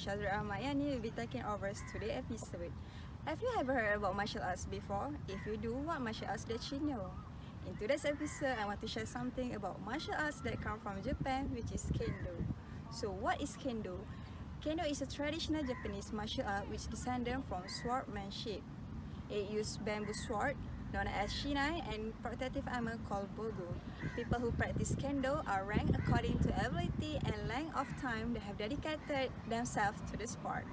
Shazra Ahmayani will be taking over today's episode. Have you ever heard about martial arts before? If you do, what martial arts that you know? In today's episode, I want to share something about martial arts that come from Japan, which is Kendo. So what is Kendo? Kendo is a traditional Japanese martial art which descended from swordmanship. It uses bamboo sword, known as shinai, and protective armor called bogu. People who practice Kendo are ranked according to ability and length of time they have dedicated themselves to the sport.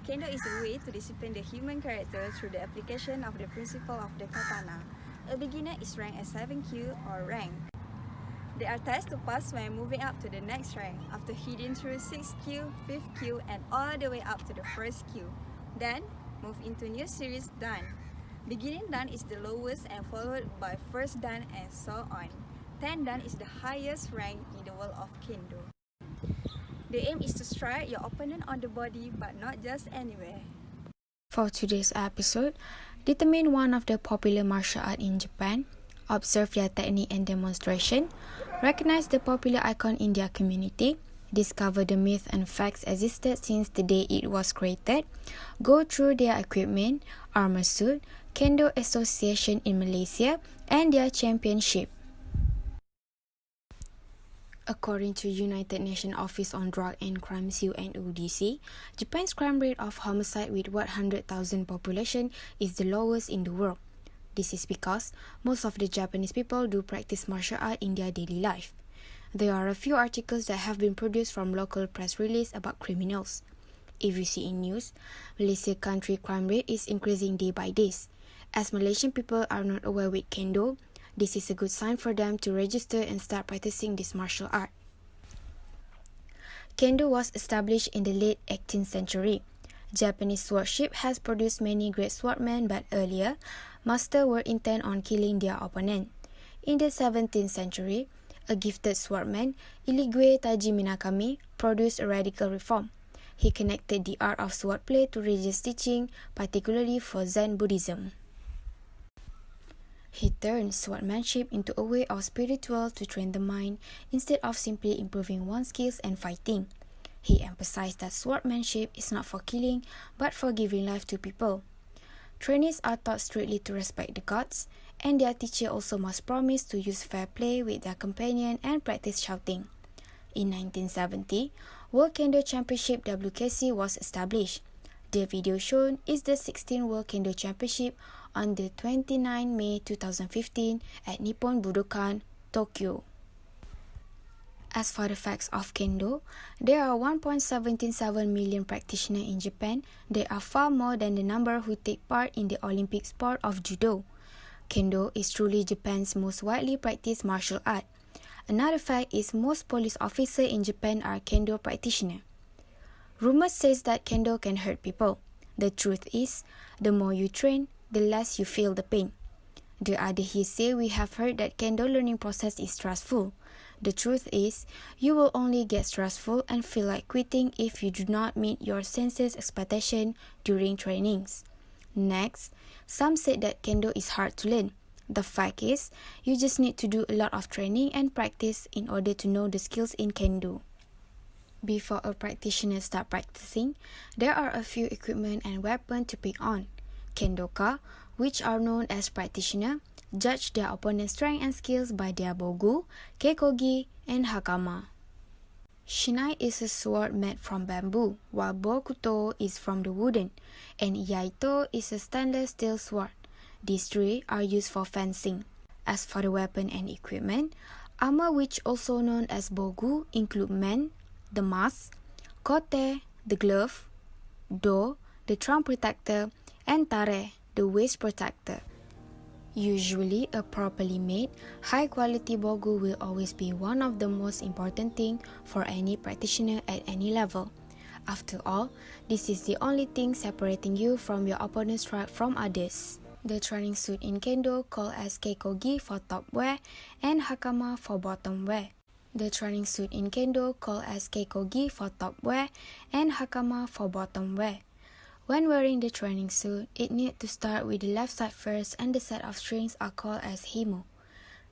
Kendo is a way to discipline the human character through the application of the principle of the katana. A beginner is ranked as 7Q or rank. They are tests to pass when moving up to the next rank after hitting through 6Q, 5Q, and all the way up to the first Q. Then, move into new series Dan. Beginning Dan is the lowest and followed by first Dan and so on. 10 Dan is the highest rank in the world of Kendo. The aim is to strike your opponent on the body but not just anywhere. For today's episode, determine one of the popular martial arts in Japan, observe their technique and demonstration, recognize the popular icon in their community, discover the myth and facts existed since the day it was created, go through their equipment, armor suit, Kendo Association in Malaysia, and their championship. According to United Nations Office on Drug and Crimes UNODC, Japan's crime rate of homicide with 100,000 population is the lowest in the world. This is because most of the Japanese people do practice martial art in their daily life. There are a few articles that have been produced from local press release about criminals. If you see in news, Malaysia country crime rate is increasing day by day. As Malaysian people are not aware with Kendo, this is a good sign for them to register and start practicing this martial art. Kendo was established in the late 18th century. Japanese swordship has produced many great swordmen, but earlier, masters were intent on killing their opponent. In the 17th century, a gifted swordman, Iligue Taji Minakami, produced a radical reform. He connected the art of swordplay to religious teaching, particularly for Zen Buddhism. He turned swordmanship into a way of spiritual to train the mind instead of simply improving one's skills and fighting. He emphasized that swordmanship is not for killing but for giving life to people. Trainees are taught strictly to respect the gods, and their teacher also must promise to use fair play with their companion and practice shouting. In 1970, World Kendo Championship WKC was established. The video shown is the 16th World Kendo Championship on the 29 May 2015 at Nippon Budokan, Tokyo. As for the facts of Kendo, there are 1.77 million practitioners in Japan. They are far more than the number who take part in the Olympic sport of judo. Kendo is truly Japan's most widely practiced martial art. Another fact is most police officers in Japan are Kendo practitioners. Rumors says that Kendo can hurt people. The truth is, the more you train, the less you feel the pain. The other hearsay we have heard that Kendo learning process is stressful. The truth is, you will only get stressful and feel like quitting if you do not meet your senses' expectation during trainings. Next, some said that Kendo is hard to learn. The fact is, you just need to do a lot of training and practice in order to know the skills in Kendo. Before a practitioner starts practicing, there are a few equipment and weapons to pick on. Kendoka, which are known as practitioners, judge their opponent's strength and skills by their bogu, keikogi, and hakama. Shinai is a sword made from bamboo, while bokuto is from the wooden, and yaito is a stainless steel sword. These three are used for fencing. As for the weapon and equipment, armor, which also known as bogu, include men, the mask, kote, the glove, do, the trunk protector, and tare, the waist protector. Usually, a properly made, high-quality bogu will always be one of the most important things for any practitioner at any level. After all, this is the only thing separating you from your opponent's tribe from others. The training suit in Kendo called as keikogi for top wear and hakama for bottom wear. The training suit in Kendo called as keikogi for top wear and hakama for bottom wear. When wearing the training suit, it needs to start with the left side first, and the set of strings are called as himo.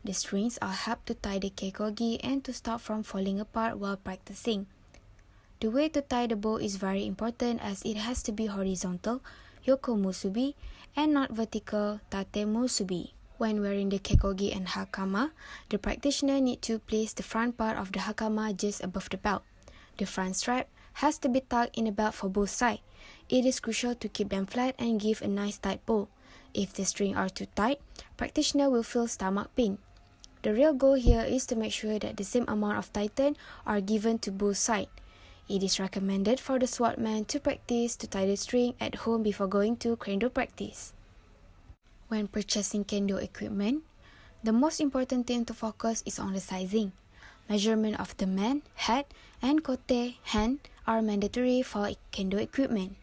The strings are helped to tie the keikogi and to stop from falling apart while practicing. The way to tie the bow is very important as it has to be horizontal, yoko musubi, and not vertical, tate musubi. When wearing the kekogi and hakama, the practitioner need to place the front part of the hakama just above the belt. The front strap has to be tucked in the belt for both sides. It is crucial to keep them flat and give a nice tight pull. If the strings are too tight, practitioner will feel stomach pain. The real goal here is to make sure that the same amount of tighten are given to both sides. It is recommended for the swordman to practice to tie the string at home before going to kendo practice. When purchasing kendo equipment, the most important thing to focus is on the sizing. Measurement of the man, head, and kote, hand are mandatory for kendo equipment.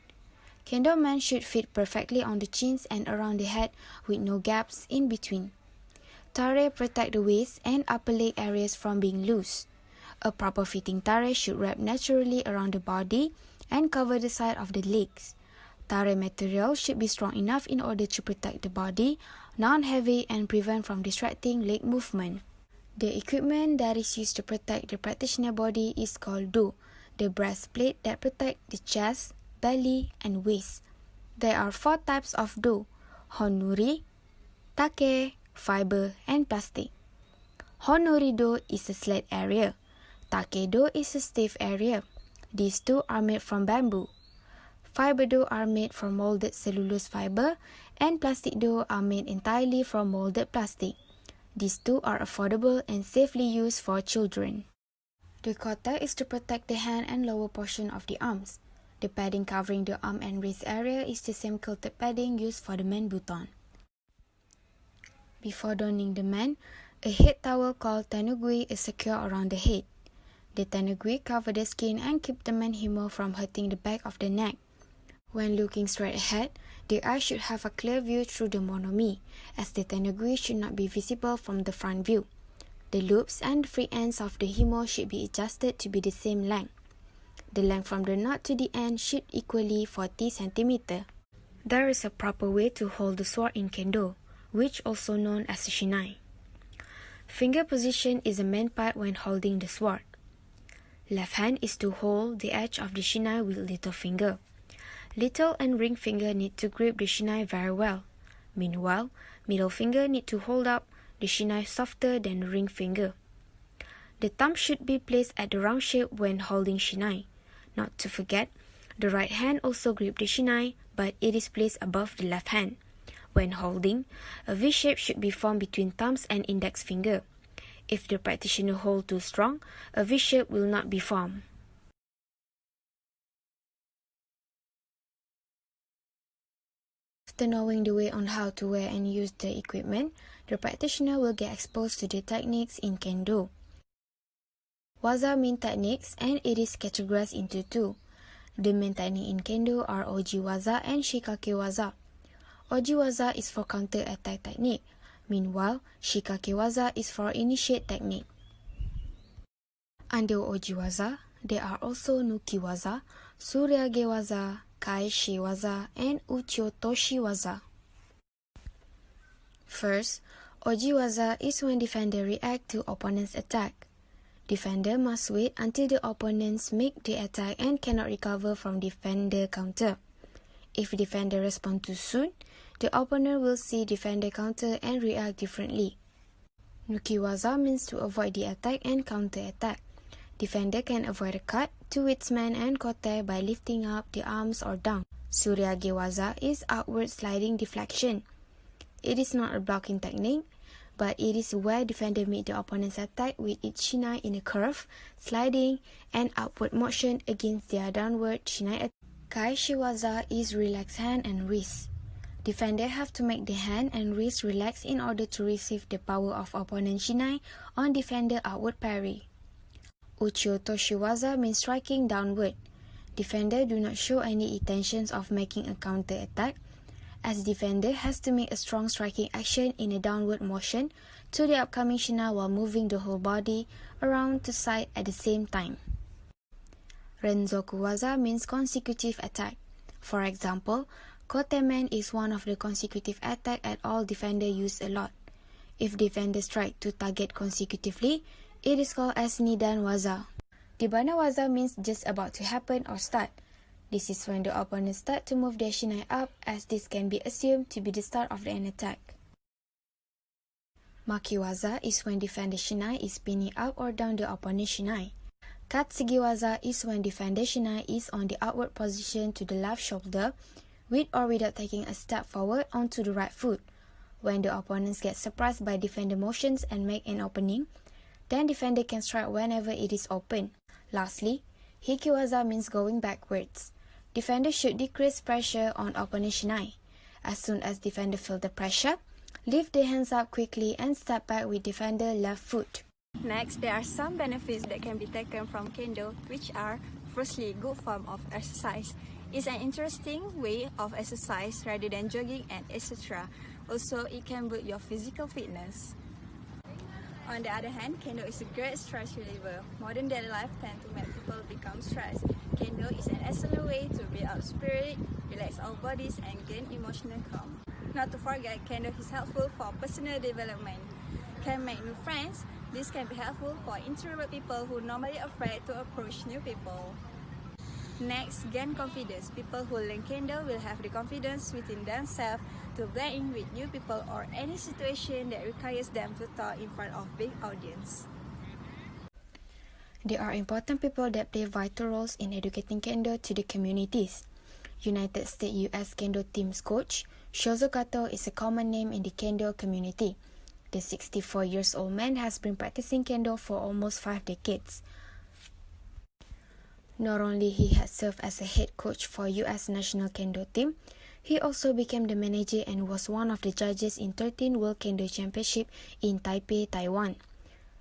Kendo man should fit perfectly on the chins and around the head with no gaps in between. Tare protect the waist and upper leg areas from being loose. A proper fitting tare should wrap naturally around the body and cover the side of the legs. Tare material should be strong enough in order to protect the body, non-heavy, and prevent from distracting leg movement. The equipment that is used to protect the practitioner body is called do, the breastplate that protect the chest, belly, and waist. There are 4 types of do: honuri, take, fiber, and plastic. Honuri do is a slat area. Take do is a stiff area. These two are made from bamboo. Fiber do are made from molded cellulose fiber, and plastic do are made entirely from molded plastic. These two are affordable and safely used for children. The kote is to protect the hand and lower portion of the arms. The padding covering the arm and wrist area is the same quilted padding used for the man buton. Before donning the man, a head towel called tenugui is secured around the head. The tenugui cover the skin and keep the man himo from hurting the back of the neck. When looking straight ahead, the eye should have a clear view through the monomi, as the tenugui should not be visible from the front view. The loops and free ends of the himo should be adjusted to be the same length. The length from the knot to the end should equally 40 cm. There is a proper way to hold the sword in kendo, which also known as a shinai. Finger position is the main part when holding the sword. Left hand is to hold the edge of the shinai with little finger. Little and ring finger need to grip the shinai very well. Meanwhile, middle finger need to hold up the shinai softer than ring finger. The thumb should be placed at the round shape when holding shinai. Not to forget, the right hand also grip the shinai, but it is placed above the left hand. When holding, a V shape should be formed between thumbs and index finger. If the practitioner hold too strong, a V shape will not be formed. After knowing the way on how to wear and use the equipment, the practitioner will get exposed to the techniques in kendo. Waza mean techniques, and it is categorized into 2. The main technique in kendo are oji waza and shikake waza. Oji waza is for counter attack technique, meanwhile shikake waza is for initiate technique. Under oji waza, there are also nuki waza, suryage waza, kai-shi waza, and uchiotoshi waza. First, oji waza is when defender react to opponent's attack. Defender must wait until the opponents make the attack and cannot recover from defender counter. If defender respond too soon, the opponent will see defender counter and react differently. Nuki waza means to avoid the attack and counter attack. Defender can avoid a cut to its man and kote by lifting up the arms or down. Suryage waza is outward sliding deflection. It is not a blocking technique, but it is where defender meet the opponent's attack with its shinai in a curve, sliding, and upward motion against their downward shinai attack. Kai-shi waza is relax hand and wrist. Defender have to make the hand and wrist relax in order to receive the power of opponent shinai on defender outward parry. Uchiotoshi waza means striking downward. Defender do not show any intentions of making a counter attack, as defender has to make a strong striking action in a downward motion to the upcoming shinai while moving the whole body around to side at the same time. Renzoku waza means consecutive attack. For example, kotemen is one of the consecutive attack at all defender use a lot. If defender strike to target consecutively, it is called as nidan waza. Dibanawaza means just about to happen or start. This is when the opponents start to move their shinai up, as this can be assumed to be the start of an attack. Makiwaza is when defender shinai is pinning up or down the opponent's shinai. Katsugiwaza is when defender shinai is on the outward position to the left shoulder, with or without taking a step forward onto the right foot. When the opponents get surprised by defender motions and make an opening, then defender can strike whenever it is open. Lastly, Hikiwaza means going backwards. Defender should decrease pressure on opponent's shinai. As soon as defender feel the pressure, lift the hands up quickly and step back with defender left foot. Next, there are some benefits that can be taken from Kendo, which are, firstly, good form of exercise. It's an interesting way of exercise rather than jogging and etc. Also, it can build your physical fitness. On the other hand, Kendo is a great stress reliever. Modern daily life tends to make people become stressed. Kendo is an excellent way to build up spirit, relax our bodies, and gain emotional calm. Not to forget, Kendo is helpful for personal development. Can make new friends. This can be helpful for introvert people who normally afraid to approach new people. Next, gain confidence. People who learn Kendo will have the confidence within themselves to blend in with new people or any situation that requires them to talk in front of big audience. There are important people that play vital roles in educating Kendo to the communities. United States U.S. Kendo team's coach, Shozo Kato, is a common name in the Kendo community. The 64-year-old man has been practicing Kendo for almost 5 decades. Not only he had served as a head coach for U.S. national Kendo team, he also became the manager and was one of the judges in 13 World Kendo Championship in Taipei, Taiwan.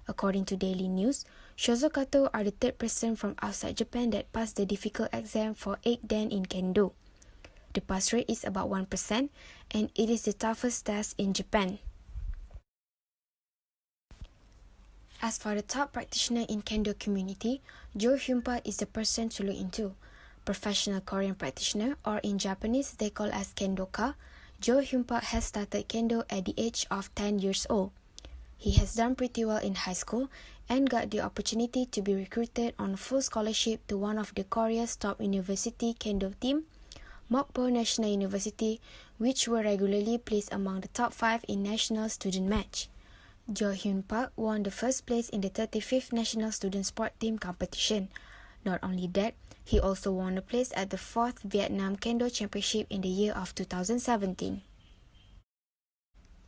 According to Daily News, Shozo Kato are the third person from outside Japan that passed the difficult exam for 8 Dan in Kendo. The pass rate is about 1%, and it is the toughest test in Japan. As for the top practitioner in Kendo community, Jo Hyun-pak is the person to look into. Professional Korean practitioner, or in Japanese they call as Kendoka, Jo Hyun-pak has started Kendo at the age of 10 years old. He has done pretty well in high school and got the opportunity to be recruited on full scholarship to one of the Korea's top university Kendo team, Mokpo National University, which were regularly placed among the top 5 in national student match. Jo Hyun-pak won the first place in the 35th National Student Sport Team competition. Not only that, he also won a place at the 4th Vietnam Kendo Championship in the year of 2017.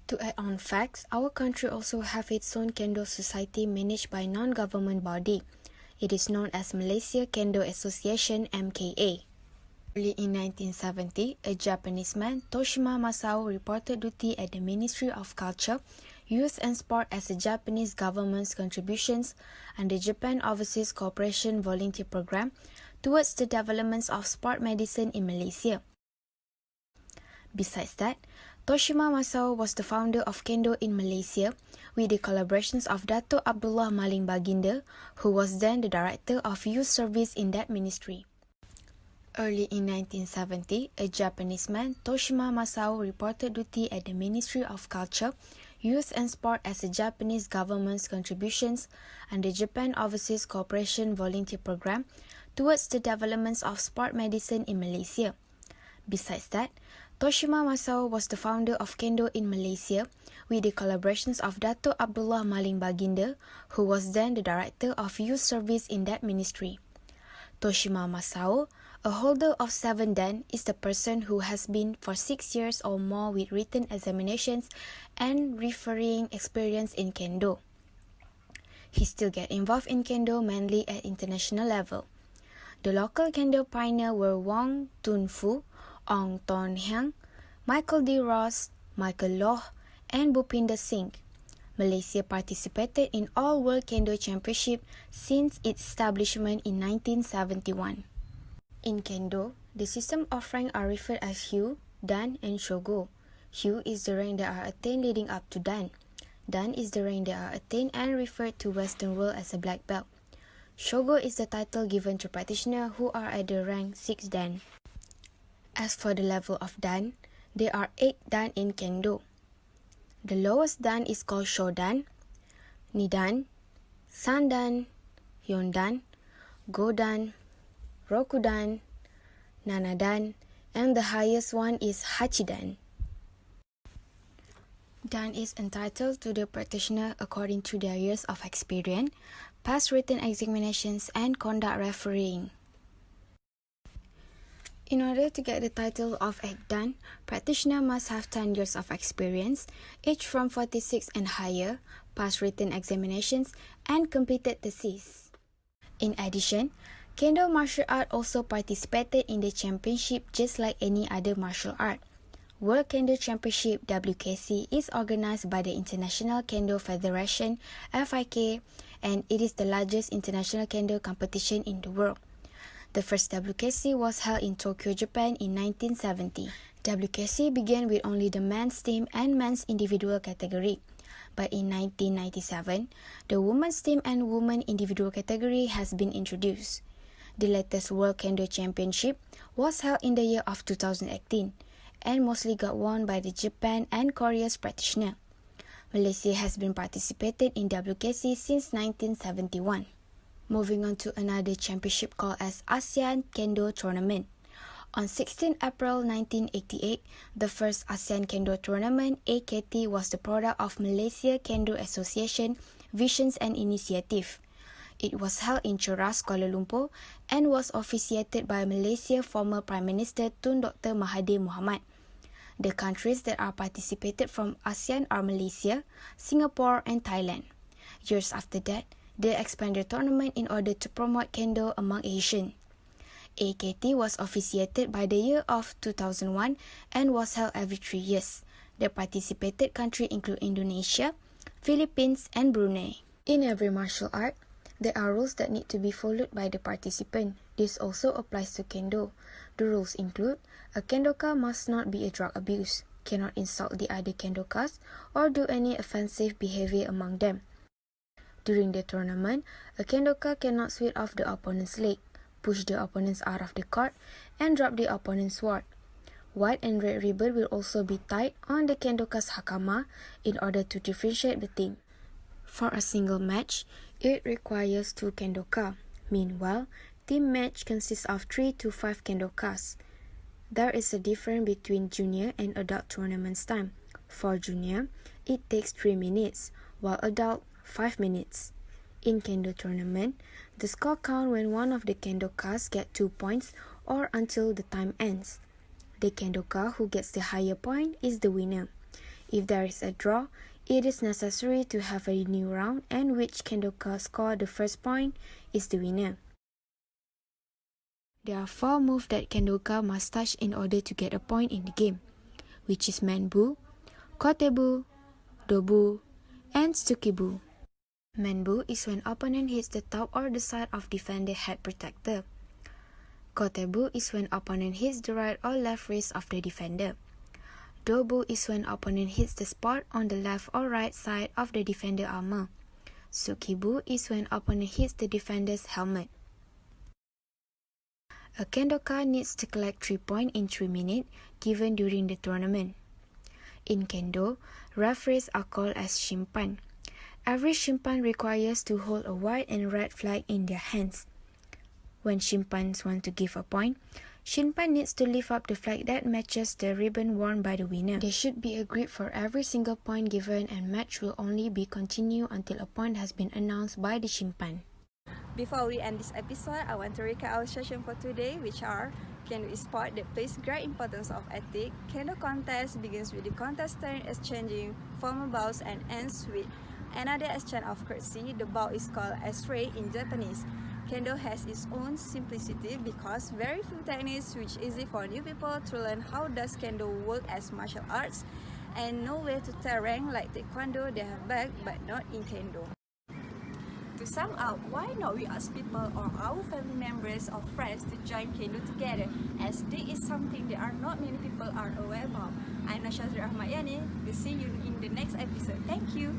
To add on facts, our country also have its own Kendo society managed by non-government body. It is known as Malaysia Kendo Association (MKA). Early in 1970, a Japanese man, Toshima Masao, reported duty at the Ministry of Culture, Youth and Sport as the Japanese government's contributions and the Japan Overseas Cooperation Volunteer Program towards the development of sport medicine in Malaysia. Besides that, Toshima Masao was the founder of Kendo in Malaysia with the collaborations of Dato' Abdullah Maling Baginda, who was then the Director of Youth Service in that ministry. Early in 1970, a Japanese man, Toshima Masao, reported duty at the Ministry of Culture, Youth and Sport as the Japanese government's contributions and the Japan Overseas Cooperation Volunteer Program towards the development of sport medicine in Malaysia. Besides that, Toshima Masao was the founder of Kendo in Malaysia with the collaborations of Dato' Abdullah Maling Baginda, who was then the Director of Youth Service in that ministry. Toshima Masao, a holder of 7 Dan, is the person who has been for 6 years or more with written examinations and refereeing experience in Kendo. He still gets involved in Kendo mainly at international level. The local Kendo pioneers were Wong Tun Fu, Ong Ton Hyang, Michael D. Ross, Michael Loh, and Bhupinder Singh. Malaysia participated in all World Kendo Championship since its establishment in 1971. In Kendo, the system of rank are referred as Hyu, Dan, and Shogo. Hyu is the rank that are attained leading up to Dan. Dan is the rank that are attained and referred to Western world as a black belt. Shogo is the title given to practitioners who are at the rank 6 Dan. As for the level of Dan, there are 8 Dan in Kendo. The lowest Dan is called Shodan, Nidan, Sandan, Hyondan, Godan, Rokudan, Nanadan, and the highest one is Hachidan. Dan is entitled to the practitioner according to their years of experience, past written examinations, and conduct refereeing. In order to get the title of Ekdan, practitioner must have 10 years of experience, age from 46 and higher, passed written examinations, and completed thesis. In addition, Kendo martial art also participated in the championship just like any other martial art. World Kendo Championship WKC is organized by the International Kendo Federation (FIK), and it is the largest international kendo competition in the world. The first WKC was held in Tokyo, Japan in 1970. WKC began with only the men's team and men's individual category. But in 1997, the women's team and women individual category has been introduced. The latest World Kendo Championship was held in the year of 2018 and mostly got won by the Japan and Korea's practitioner. Malaysia has been participated in WKC since 1971. Moving on to another championship called as ASEAN Kendo Tournament. On 16 April 1988, the first ASEAN Kendo Tournament AKT was the product of Malaysia Kendo Association Visions and Initiative. It was held in Cheras, Kuala Lumpur and was officiated by Malaysia former Prime Minister Tun Dr. Mahathir Mohamad. The countries that are participated from ASEAN are Malaysia, Singapore and Thailand. Years after that, they expanded the tournament in order to promote Kendo among Asians. AKT was officiated by the year of 2001 and was held every 3 years. The participated countries include Indonesia, Philippines and Brunei. In every martial art, there are rules that need to be followed by the participant. This also applies to Kendo. The rules include, a Kendoka must not be a drug abuse, cannot insult the other Kendokas, or do any offensive behavior among them. During the tournament, a Kendoka cannot sweep off the opponent's leg, push the opponents out of the court, and drop the opponent's sword. White and red ribbon will also be tied on the Kendoka's hakama in order to differentiate the team. For a single match, it requires 2 Kendoka. Meanwhile, team match consists of 3 to 5 Kendokas. There is a difference between junior and adult tournaments time. For junior, it takes 3 minutes, while adult 5 minutes. In Kendo tournament, the score count when one of the Kendokas get 2 points or until the time ends. The Kendoka who gets the higher point is the winner. If there is a draw, it is necessary to have a new round and which Kendoka score the first point is the winner. There are 4 moves that Kendoka must touch in order to get a point in the game, which is Menbu, Kotebu, Dobu, and Tsukibu. Menbu is when opponent hits the top or the side of defender head protector. Kotebu is when opponent hits the right or left wrist of the defender. Dobu is when opponent hits the spot on the left or right side of the defender armor. Tsukibu is when opponent hits the defender's helmet. A Kendoka needs to collect 3 points in 3 minutes given during the tournament. In Kendo, referees are called as Shimpan. Every Shimpan requires to hold a white and red flag in their hands. When Shimpans want to give a point, Shimpan needs to lift up the flag that matches the ribbon worn by the winner. They should be agreed for every single point given and match will only be continued until a point has been announced by the Shimpan. Before we end this episode, I want to recap our session for today, which are Kendo is sport that plays great importance of ethics. Kendo contest begins with the contestant exchanging formal bows and ends with another exchange of courtesy. The bow is called asrei in Japanese. Kendo has its own simplicity because very few techniques which easy for new people to learn how does Kendo work as martial arts, and no way to tell rank like Taekwondo. They have back but not in Kendo. To sum up, why not we ask people or our family members or friends to join Kendo together, as this is something that are not many people are aware about. I'm Nashazri Ahmad Yani. We'll see you in the next episode. Thank you.